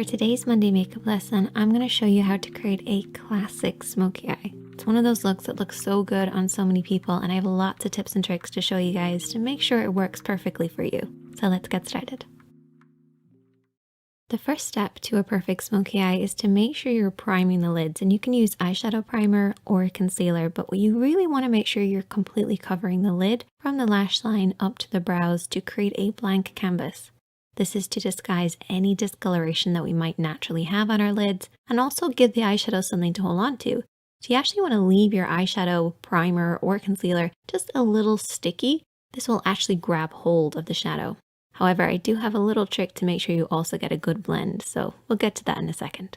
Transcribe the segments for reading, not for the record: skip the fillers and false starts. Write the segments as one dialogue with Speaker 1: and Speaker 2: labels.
Speaker 1: For today's Monday makeup lesson, I'm going to show you how to create a classic smoky eye. It's one of those looks that looks so good on so many people, and I have lots of tips and tricks to show you guys to make sure it works perfectly for you. So let's get started. The first step to a perfect smoky eye is to make sure you're priming the lids, and you can use eyeshadow primer or concealer, but what you really want to make sure you're completely covering the lid from the lash line up to the brows to create a blank canvas. This is to disguise any discoloration that we might naturally have on our lids and also give the eyeshadow something to hold on to. So you actually want to leave your eyeshadow primer or concealer just a little sticky. This will actually grab hold of the shadow. However, I do have a little trick to make sure you also get a good blend, so we'll get to that in a second.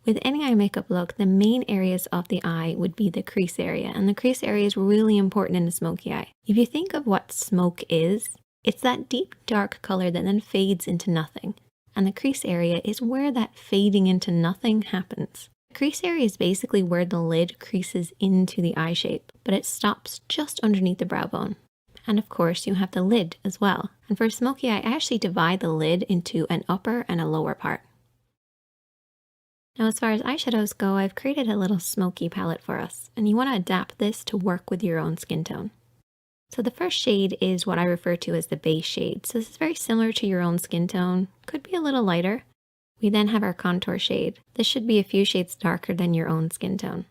Speaker 1: With any eye makeup look, the main areas of the eye would be the crease area, and the crease area is really important in a smoky eye. If you think of what smoke is, it's that deep dark color that then fades into nothing, and the crease area is where that fading into nothing happens. The crease area is basically where the lid creases into the eye shape, but it stops just underneath the brow bone. And of course, you have the lid as well. And for a smoky eye, I actually divide the lid into an upper and a lower part. Now, as far as eyeshadows go, I've created a little smoky palette for us, and you want to adapt this to work with your own skin tone. So the first shade is what I refer to as the base shade. So this is very similar to your own skin tone, could be a little lighter. We then have our contour shade. This should be a few shades darker than your own skin tone.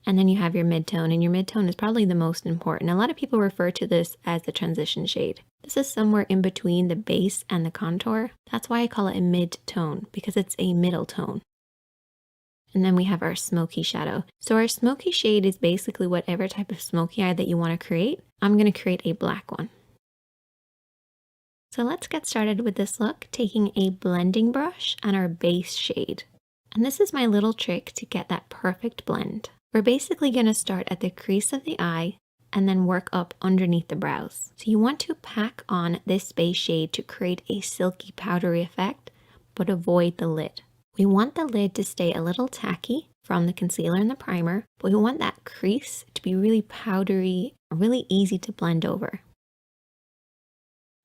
Speaker 1: And then you have your mid-tone, and your mid-tone is probably the most important. A lot of people refer to this as the transition shade. This is somewhere in between the base and the contour. That's why I call it a mid-tone, because it's a middle tone. And then we have our smoky shadow. So our smoky shade is basically whatever type of smoky eye that you want to create. I'm going to create a black one. So let's get started with this look, taking a blending brush and our base shade. And this is my little trick to get that perfect blend. We're basically going to start at the crease of the eye and then work up underneath the brows. So you want to pack on this base shade to create a silky powdery effect, but avoid the lid. We want the lid to stay a little tacky from the concealer and the primer, but we want that crease to be really powdery, really easy to blend over.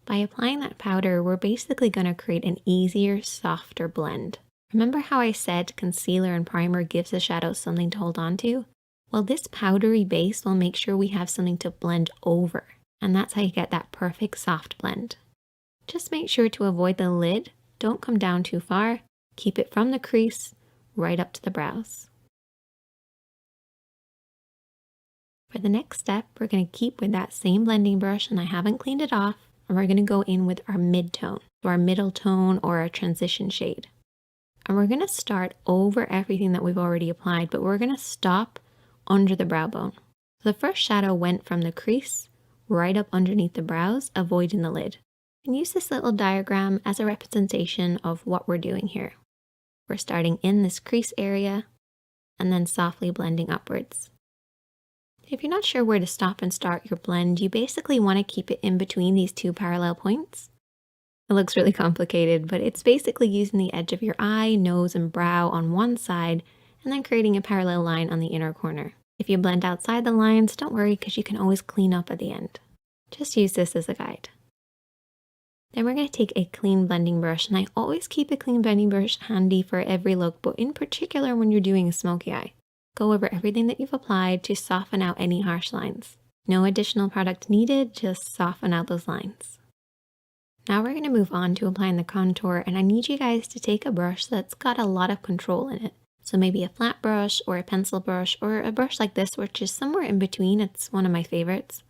Speaker 1: By applying that powder, we're basically going to create an easier, softer blend. Remember how I said concealer and primer gives the shadow something to hold on to? Well, this powdery base will make sure we have something to blend over, and that's how you get that perfect soft blend. Just make sure to avoid the lid, don't come down too far. Keep it from the crease right up to the brows. For the next step, we're going to keep with that same blending brush, and I haven't cleaned it off, and we're going to go in with our mid-tone, so our middle tone or our transition shade. And we're going to start over everything that we've already applied, but we're going to stop under the brow bone. So the first shadow went from the crease right up underneath the brows, avoiding the lid. And use this little diagram as a representation of what we're doing here. We're starting in this crease area and then softly blending upwards. If you're not sure where to stop and start your blend, you basically want to keep it in between these two parallel points. It looks really complicated, but it's basically using the edge of your eye, nose, and brow on one side and then creating a parallel line on the inner corner. If you blend outside the lines, don't worry because you can always clean up at the end. Just use this as a guide. Then we're going to take a clean blending brush, and I always keep a clean blending brush handy for every look, but in particular when you're doing a smoky eye. Go over everything that you've applied to soften out any harsh lines. No additional product needed, just soften out those lines. Now we're going to move on to applying the contour, and I need you guys to take a brush that's got a lot of control in it. So maybe a flat brush or a pencil brush or a brush like this, which is somewhere in between. It's one of my favorites.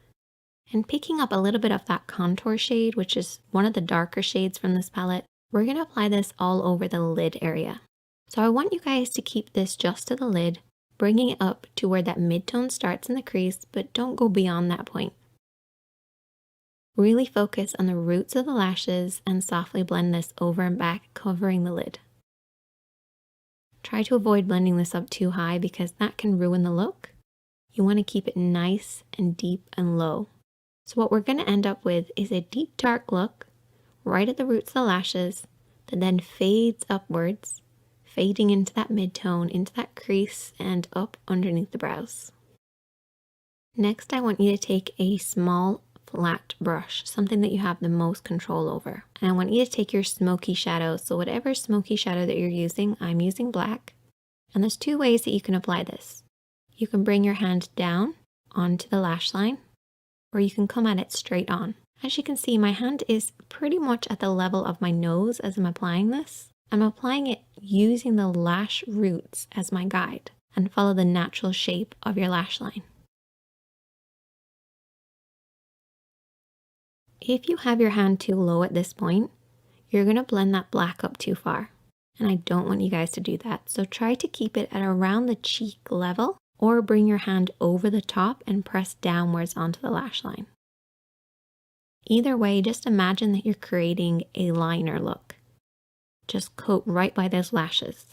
Speaker 1: And picking up a little bit of that contour shade, which is one of the darker shades from this palette, we're going to apply this all over the lid area. So I want you guys to keep this just to the lid, bringing it up to where that mid-tone starts in the crease, but don't go beyond that point. Really focus on the roots of the lashes and softly blend this over and back, covering the lid. Try to avoid blending this up too high because that can ruin the look. You want to keep it nice and deep and low. So what we're going to end up with is a deep dark look right at the roots of the lashes that then fades upwards, fading into that mid-tone, into that crease, and up underneath the brows. Next, I want you to take a small flat brush, something that you have the most control over. And I want you to take your smoky shadow. So whatever smoky shadow that you're using, I'm using black. And there's two ways that you can apply this. You can bring your hand down onto the lash line, or you can come at it straight on. As you can see, my hand is pretty much at the level of my nose as I'm applying this. I'm applying it using the lash roots as my guide, and follow the natural shape of your lash line. If you have your hand too low at this point, you're going to blend that black up too far. And I don't want you guys to do that. So try to keep it at around the cheek level, or bring your hand over the top and press downwards onto the lash line. Either way, just imagine that you're creating a liner look. Just coat right by those lashes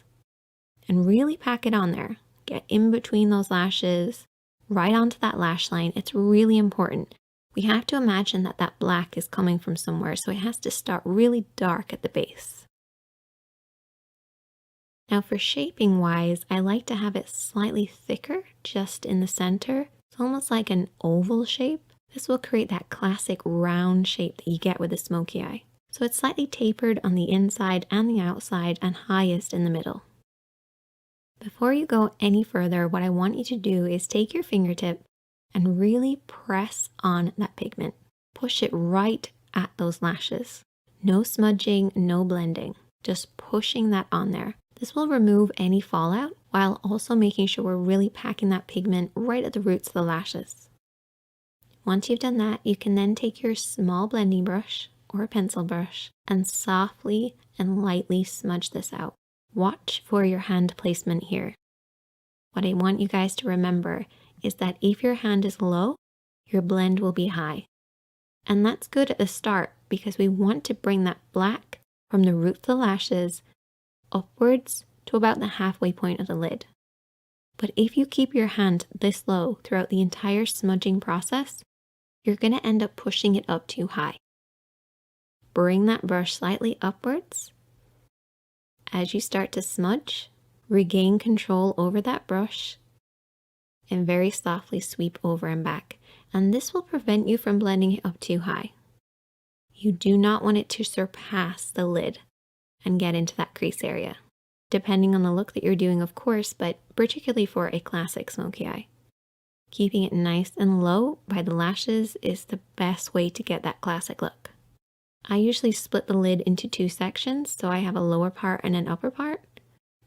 Speaker 1: and really pack it on there. Get in between those lashes, right onto that lash line. It's really important. We have to imagine that that black is coming from somewhere, so it has to start really dark at the base. Now for shaping wise, I like to have it slightly thicker just in the center. It's almost like an oval shape. This will create that classic round shape that you get with a smoky eye. So it's slightly tapered on the inside and the outside, and highest in the middle. Before you go any further, what I want you to do is take your fingertip and really press on that pigment. Push it right at those lashes. No smudging, no blending, just pushing that on there. This will remove any fallout while also making sure we're really packing that pigment right at the roots of the lashes. Once you've done that, you can then take your small blending brush or a pencil brush and softly and lightly smudge this out. Watch for your hand placement here. What I want you guys to remember is that if your hand is low, your blend will be high. And that's good at the start because we want to bring that black from the root of the lashes upwards to about the halfway point of the lid. But if you keep your hand this low throughout the entire smudging process, you're going to end up pushing it up too high. Bring that brush slightly upwards. As you start to smudge, regain control over that brush and very softly sweep over and back. And this will prevent you from blending it up too high. You do not want it to surpass the lid and get into that crease area. Depending on the look that you're doing, of course, but particularly for a classic smoky eye. Keeping it nice and low by the lashes is the best way to get that classic look. I usually split the lid into two sections, so I have a lower part and an upper part.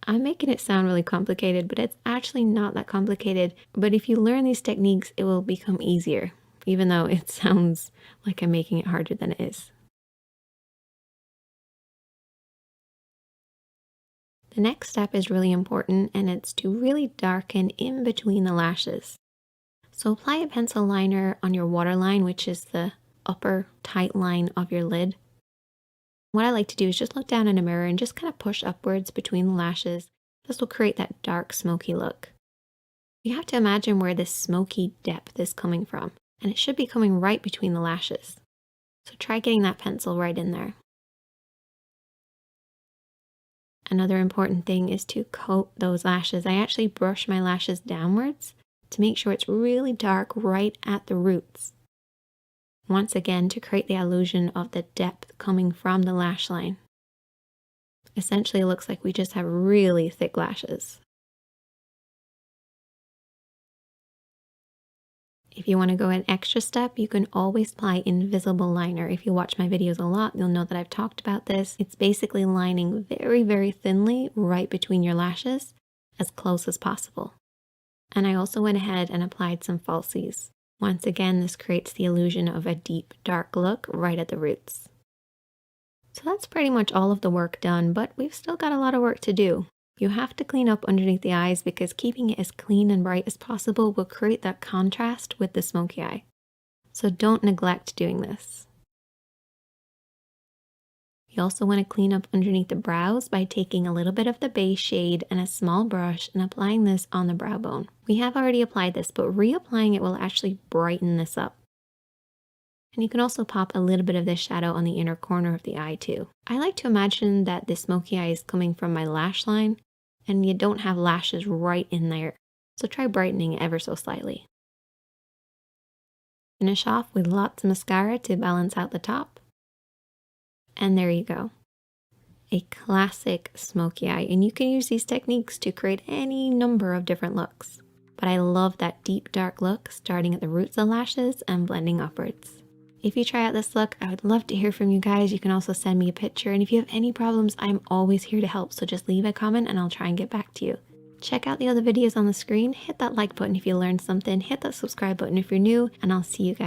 Speaker 1: I'm making it sound really complicated, but it's actually not that complicated. But if you learn these techniques, it will become easier, even though it sounds like I'm making it harder than it is. The next step is really important, and it's to really darken in between the lashes. So apply a pencil liner on your waterline, which is the upper tight line of your lid. What I like to do is just look down in a mirror and just kind of push upwards between the lashes. This will create that dark smoky look. You have to imagine where this smoky depth is coming from, and it should be coming right between the lashes. So try getting that pencil right in there. Another important thing is to coat those lashes. I actually brush my lashes downwards to make sure it's really dark right at the roots. Once again, to create the illusion of the depth coming from the lash line. Essentially, it looks like we just have really thick lashes. If you want to go an extra step, you can always apply invisible liner. If you watch my videos a lot, you'll know that I've talked about this. It's basically lining very, very thinly right between your lashes, as close as possible. And I also went ahead and applied some falsies. Once again, this creates the illusion of a deep, dark look right at the roots. So that's pretty much all of the work done, but we've still got a lot of work to do. You have to clean up underneath the eyes because keeping it as clean and bright as possible will create that contrast with the smoky eye. So don't neglect doing this. You also want to clean up underneath the brows by taking a little bit of the base shade and a small brush and applying this on the brow bone. We have already applied this, but reapplying it will actually brighten this up. And you can also pop a little bit of this shadow on the inner corner of the eye too. I like to imagine that the smoky eye is coming from my lash line and you don't have lashes right in there. So try brightening ever so slightly. Finish off with lots of mascara to balance out the top. And there you go. A classic smoky eye. And you can use these techniques to create any number of different looks. But I love that deep dark look starting at the roots of the lashes and blending upwards. If you try out this look, I would love to hear from you guys. You can also send me a picture. And if you have any problems, I'm always here to help. So just leave a comment and I'll try and get back to you. Check out the other videos on the screen. Hit that like button if you learned something. Hit that subscribe button if you're new. And I'll see you guys